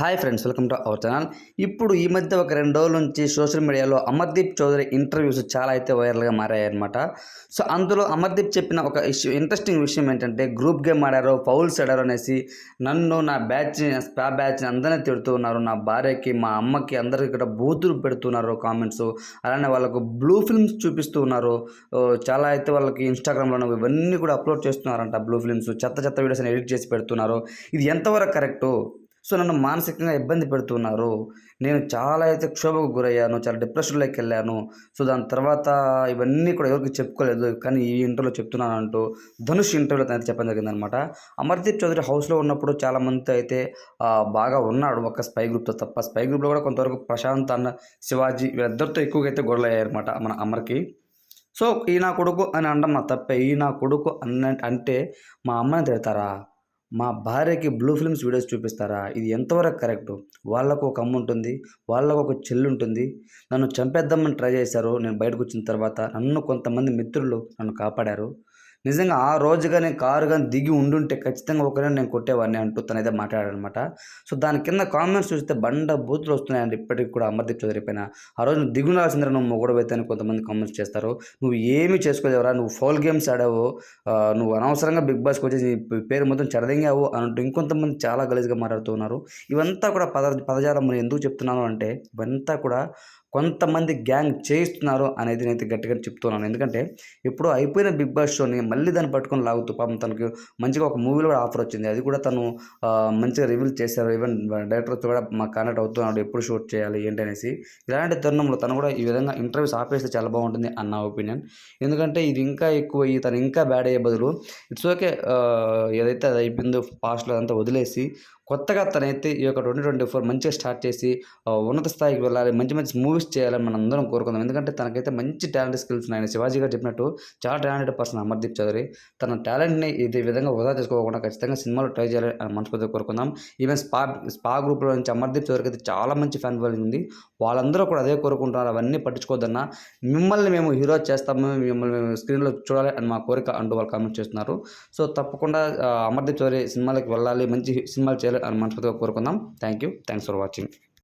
Hi friends, welcome to our channel. ఇప్పుడు ఈ మధ్య ఒక 2 రోజుల నుంచి సోషల్ మీడియాలో అమర్దీప్ చౌదరి ఇంటర్వ్యూస్ చాలా అయితే వైరల్గా మారాయన్నమాట. సో అందులో అమర్దీప్ చెప్పిన ఒక ఇంట్రెస్టింగ్ విషయం ఏంటంటే, గ్రూప్ గేమ్ ఆడారో, ఫౌల్స్ ఆడారో అనేసి నన్ను, నా బ్యాచ్ని అందరినీ తిడుతూ ఉన్నారు. నా భార్యకి, మా అమ్మకి అందరికీ కూడా బూతులు పెడుతున్నారు కామెంట్స్. అలానే వాళ్ళకు బ్లూ ఫిల్మ్స్ చూపిస్తూ ఉన్నారు. చాలా అయితే వాళ్ళకి ఇన్స్టాగ్రామ్లో ఇవన్నీ కూడా అప్లోడ్ చేస్తున్నారంట. బ్లూ ఫిల్మ్స్ చెత్త చెత్త వీడియోస్ ఎడిట్ చేసి పెడుతున్నారు. ఇది ఎంతవరకు కరెక్టు? సో నన్ను మానసికంగా ఇబ్బంది పెడుతున్నారు. నేను చాలా అయితే క్షోభకు గురయ్యాను. చాలా డిప్రెషన్‌లోకి వెళ్ళాను. సో దాని తర్వాత ఇవన్నీ కూడా ఎవరికీ చెప్పుకోలేదు. కానీ ఈ ఇంటర్వ్యూలో చెప్తున్నానంటూ ధనుష్ ఇంటర్వ్యూలో తనైతే చెప్పడం జరిగిందనమాట. అమర్దీప్ చౌదరి హౌస్‌లో ఉన్నప్పుడు చాలా మందితో అయితే బాగా ఉన్నాడు. ఒక్క స్పై గ్రూప్‌తో తప్ప. స్పై గ్రూప్‌లో కూడా కొంతవరకు ప్రశాంత్ అన్న, శివాజీ వీళ్ళిద్దరితో ఎక్కువగా అయితే గొడవలయ్యాయన్నమాట మన అమర్‌కి. సో ఈ నా కొడుకు అని అనడం నా తప్పే. ఈ నా కొడుకు అంటే మా అమ్మని తిడతారా? మా భార్యకి బ్లూ ఫిల్మ్స్ వీడియోస్ చూపిస్తారా? ఇది ఎంతవరకు కరెక్టు? వాళ్ళకు ఒక అమ్ముంటుంది. వాళ్ళకు ఒక చెల్లుంటుంది. నన్ను చంపేద్దామని ట్రై చేశారు. నేను బయటకొచ్చిన తర్వాత నన్ను కొంతమంది మిత్రులు నన్ను కాపాడారు. నిజంగా ఆ రోజు గాని కారు గాని దిగి ఉండుంటే ఖచ్చితంగా ఒకరిని నేను కొట్టేవాడిని అంటూ తనైతే మాట్లాడాడనమాట. సో దాని కింద కామెంట్స్ చూస్తే బూతులు వస్తున్నాయండి ఇప్పటికి కూడా అమర్దీప్ చౌదరి పైన. ఆ రోజు నువ్వు దిగుండాల్సిందిరా నువ్వు మొగోడివైతే అని కొంతమంది కామెంట్స్ చేస్తారు. నువ్వు ఏమీ చేసుకోలేవురా, నువ్వు ఫౌల్ గేమ్స్ ఆడావు, నువ్వు అనవసరంగా బిగ్ బాస్‌కి వచ్చేసి నీ పేరు మొత్తం చెడదెంగావు అనంటూ ఇంకొంతమంది చాలా గలీజ్‌గా మాట్లాడుతూ ఉన్నారు. ఇవంతా కూడా పదజాలం నేను ఎందుకు చెప్తున్నాను అంటే, ఇవంతా కూడా కొంతమంది గ్యాంగ్ చేయిస్తున్నారు అనేది నేనైతే గట్టిగా చెప్తున్నాను. ఎందుకంటే ఎప్పుడో అయిపోయిన బిగ్ బాస్ షోని మళ్ళీ దాన్ని పట్టుకొని లాగుతూ పాపం తనకు మంచిగా ఒక మూవీలో కూడా ఆఫర్ వచ్చింది. అది కూడా తను మంచిగా రివీల్ చేశారు. ఈవెన్ డైరెక్టర్‌తో కూడా మాకు కాంటాక్ట్ అవుతున్నాడు. ఎప్పుడు షూట్ చేయాలి ఏంటి అనేసి. ఇలాంటి తరుణంలో తను కూడా ఈ విధంగా ఇంటర్వ్యూస్ ఆపేస్తే చాలా బాగుంటుంది అని నా ఒపీనియన్. ఎందుకంటే ఇది ఇంకా ఎక్కువయ్యి తను ఇంకా బ్యాడ్ అయ్యే బదులు ఇట్స్ ఓకే, ఏదైతే అది అయిపోయిందో పాస్ట్‌లో అదంతా వదిలేసి కొత్తగా తనైతే ఈ యొక్క 2024 మంచిగా స్టార్ట్ చేసి ఉన్నత స్థాయికి వెళ్ళాలి. మంచి మంచి మూవీస్ చేయాలని మనందరం కోరుకుందాం. ఎందుకంటే తనకైతే మంచి టాలెంట్ స్కిల్స్ ఉన్నాయి. శివాజీ గారు చెప్పినట్టు చాలా టాలెంటెడ్ పర్సన్ అమర్దీప్ చౌదరి. తన టాలెంట్‌ని ఇదే విధంగా వృధా చేసుకోకుండా ఖచ్చితంగా సినిమాలో ట్రై చేయాలి అని మనస్ఫూర్తిగా కోరుకుందాం. ఈవెన్ స్పా గ్రూప్‌లో నుంచి అమర్దీప్ చౌదరికి అయితే చాలా మంచి ఫ్యాన్ ఫాలోయింగ్ ఉంది. వాళ్ళందరూ కూడా అదే కోరుకుంటున్నారు. అవన్నీ పట్టించుకోవద్దన్నా, మిమ్మల్ని మేము హీరో చేస్తాము, మిమ్మల్ని మేము స్క్రీన్‌లో చూడాలి అని మా కోరిక అంటూ వాళ్ళు కామెంట్ చేస్తున్నారు. సో తప్పకుండా అమర్దీప్ చౌదరి సినిమాలకు వెళ్ళాలి, మంచి సినిమాలు చేయాలి అని మనస్ఫూర్తిగా కోరుకుందాం. Thank you. Thanks for watching.